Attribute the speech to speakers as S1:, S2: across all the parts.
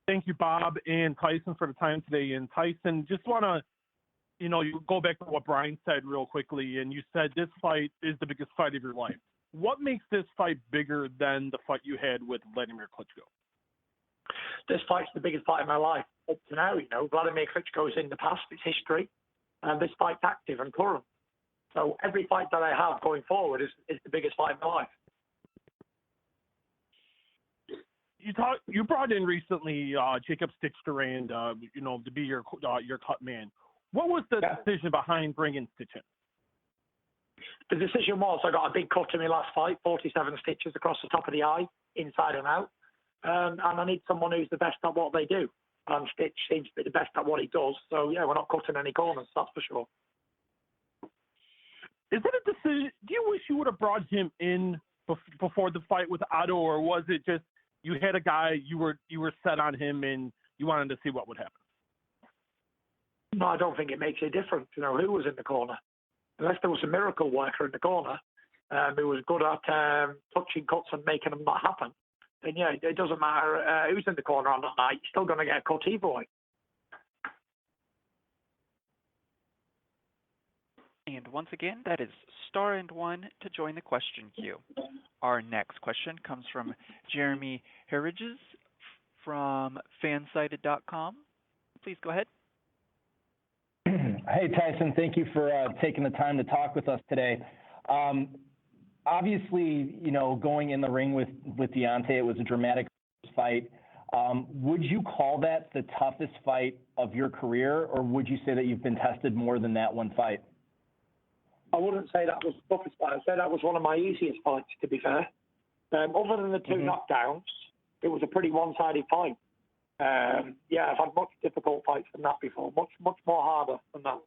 S1: Thank you, Bob and Tyson, for the time today. And Tyson, just want to, you go back to what Brian said real quickly, and you said this fight is the biggest fight of your life. What makes this fight bigger than the fight you had with Vladimir Klitschko?
S2: This fight's the biggest fight of my life up to now. Vladimir Klitschko's in the past, it's history, and this fight's active and current. So every fight that I have going forward is the biggest fight of my life.
S1: You brought in recently Jacob Stitchderand, to be your cut man. What was the decision behind bringing Stitch in?
S2: The decision was I got a big cut in my last fight, 47 stitches across the top of the eye, inside and out. And I need someone who's the best at what they do. And Stitch seems to be the best at what he does. So, yeah, we're not cutting any corners, that's for sure.
S1: Is it a decision? Do you wish you would have brought him in before the fight with Otto, or was it just you had a guy, you were set on him, and you wanted to see what would happen?
S2: No, I don't think it makes a difference, who was in the corner. Unless there was a miracle worker in the corner who was good at touching cuts and making them not happen, then, yeah, it doesn't matter who's in the corner on that night. You're still going to get a cut either way.
S3: And once again, that is star and one to join the question queue. Our next question comes from Jeremy Herriges from fansided.com. Please go ahead.
S4: Hey, Tyson, thank you for taking the time to talk with us today. Obviously, going in the ring with Deontay, it was a dramatic fight. Would you call that the toughest fight of your career, or would you say that you've been tested more than that one fight?
S2: I wouldn't say that was the toughest fight. I'd say that was one of my easiest fights, to be fair. Other than the two knockdowns, it was a pretty one-sided fight. Yeah, I've had much difficult fights than that before, much more harder than that.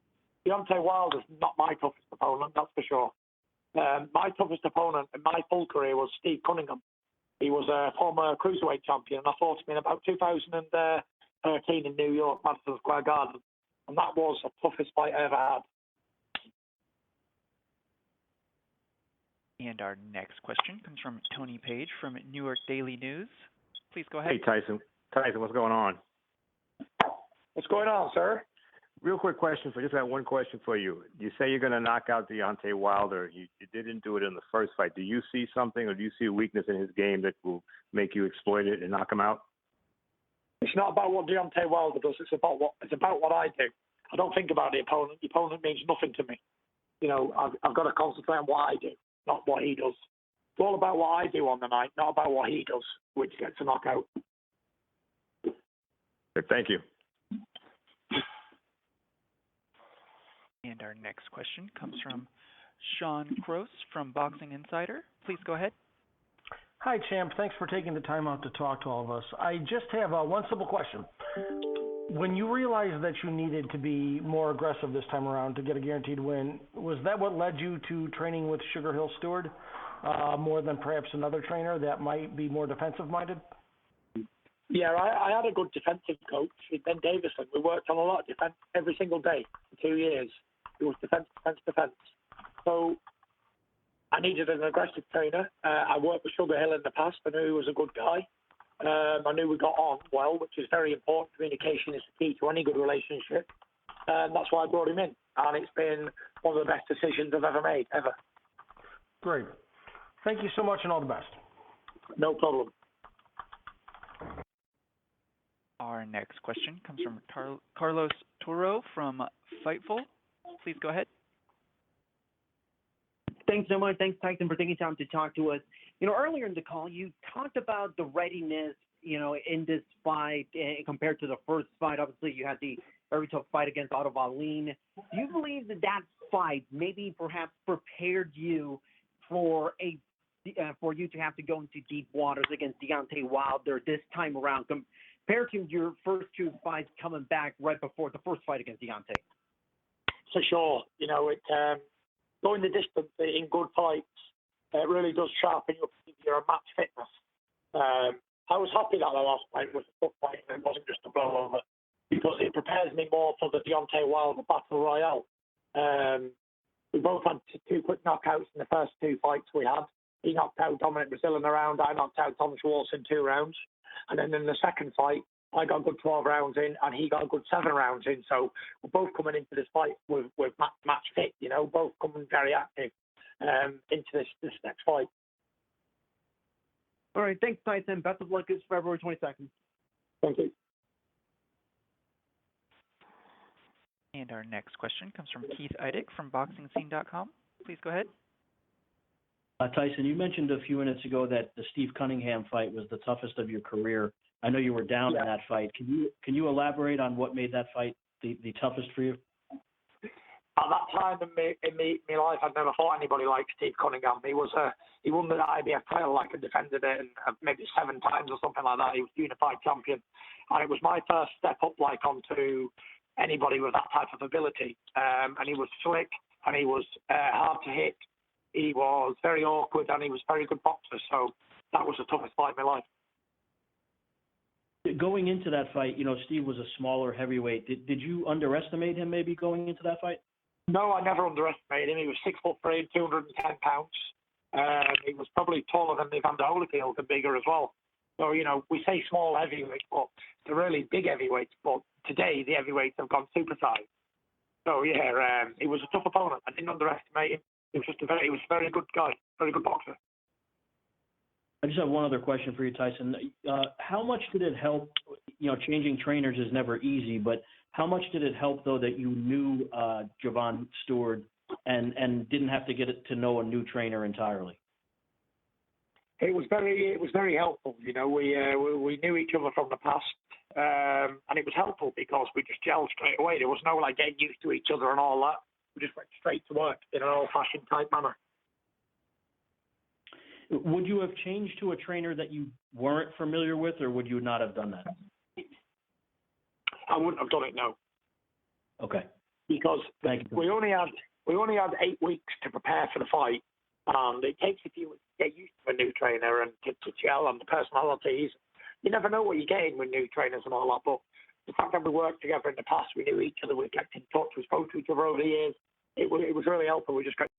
S2: Deontay Wilder's not my toughest opponent, that's for sure. My toughest opponent in my full career was Steve Cunningham. He was a former cruiserweight champion, and I fought him in about 2013 in New York, Madison Square Garden. And that was the toughest fight I ever had.
S3: And our next question comes from Tony Page from New York Daily News. Please go ahead.
S5: Hey, Tyson. Tyson, what's going on?
S2: What's going on, sir?
S5: Real quick question. Just got one question for you. You say you're going to knock out Deontay Wilder. You didn't do it in the first fight. Do you see something, or do you see a weakness in his game that will make you exploit it and knock him out?
S2: It's not about what Deontay Wilder does. It's about what I do. I don't think about the opponent. The opponent means nothing to me. I've got to concentrate on what I do, not what he does. It's all about what I do on the night, not about what he does, which gets a knockout.
S5: Thank you.
S3: And our next question comes from Sean Gross from Boxing Insider. Please go ahead.
S6: Hi, champ. Thanks for taking the time out to talk to all of us. I just have one simple question. When you realized that you needed to be more aggressive this time around to get a guaranteed win, was that what led you to training with Sugar Hill Stewart more than perhaps another trainer that might be more defensive-minded?
S2: Yeah, I had a good defensive coach, Ben Davison. We worked on a lot of defense every single day for 2 years. It was defense. So I needed an aggressive trainer. I worked with Sugar Hill in the past. I knew he was a good guy. I knew we got on well, which is very important. Communication is the key to any good relationship. And that's why I brought him in. And it's been one of the best decisions I've ever made, ever.
S6: Great. Thank you so much, and all the best.
S2: No problem.
S3: Our next question comes from Carlos Toro from Fightful. Please go ahead.
S7: Thanks so much. Thanks, Tyson, for taking time to talk to us. Earlier in the call, you talked about the readiness, in this fight compared to the first fight. Obviously, you had the very tough fight against Otto Wallin. Do you believe that fight maybe perhaps prepared you for you to have to go into deep waters against Deontay Wilder this time around, compared to your first two fights coming back right before the first fight against Deontay?
S2: For sure. Going the distance in good fights, it really does sharpen you up if you're a match fitness. I was happy that the last fight was a tough fight and it wasn't just a blowover, because it prepares me more for the Deontay Wilder Battle Royale. We both had two quick knockouts in the first two fights we had. He knocked out Dominic Brazil in a round. I knocked out Tom Schwartz in 2 rounds. And then in the second fight, I got a good 12 rounds in, and he got a good 7 rounds in. So we're both coming into this fight with match fit, you know, both coming very active into this next fight.
S7: All right, thanks, Tyson. Best of luck. It's February 22nd.
S2: Thank you.
S3: And our next question comes from Keith Eidick from BoxingScene.com. Please go ahead.
S8: Tyson, you mentioned a few minutes ago that the Steve Cunningham fight was the toughest of your career. I know you were down in that fight. Can you elaborate on what made that fight the toughest for you?
S2: At that time in my life, I'd never fought anybody like Steve Cunningham. He won the IBF title, like, and defended it, and maybe 7 times or something like that. He was unified champion, and it was my first step up, like, onto anybody with that type of ability. And he was slick, and he was hard to hit. He was very awkward, and he was a very good boxer. So that was the toughest fight in my life.
S8: Going into that fight, you know, Steve was a smaller heavyweight. Did you underestimate him maybe going into that fight?
S2: No, I never underestimated him. He was 6'3" and 210 pounds. He was probably taller than Evander Holyfield and bigger as well. So, you know, we say small heavyweights, but they're really big heavyweights. But today, the heavyweights have gone supersized. So, yeah, he was a tough opponent. I didn't underestimate him. He was a very good guy, very good boxer.
S8: I just have one other question for you, Tyson. How much did it help? You know, changing trainers is never easy, but how much did it help, though, that you knew Javon Stewart and didn't have to get to know a new trainer entirely?
S2: It was very helpful. You know, we knew each other from the past, and it was helpful because we just gelled straight away. There was no like getting used to each other and all that. We just went straight to work in an old-fashioned type manner.
S8: Would you have changed to a trainer that you weren't familiar with, or would you not have done that?
S2: I wouldn't have done it, no.
S8: Okay.
S2: Because we only had 8 weeks to prepare for the fight, and it takes a few weeks to get used to a new trainer and to gel on the personalities. You never know what you're getting with new trainers and all that, but the fact that we worked together in the past, we knew each other, we kept in touch, we spoke to each other over the years. It was really helpful. We just got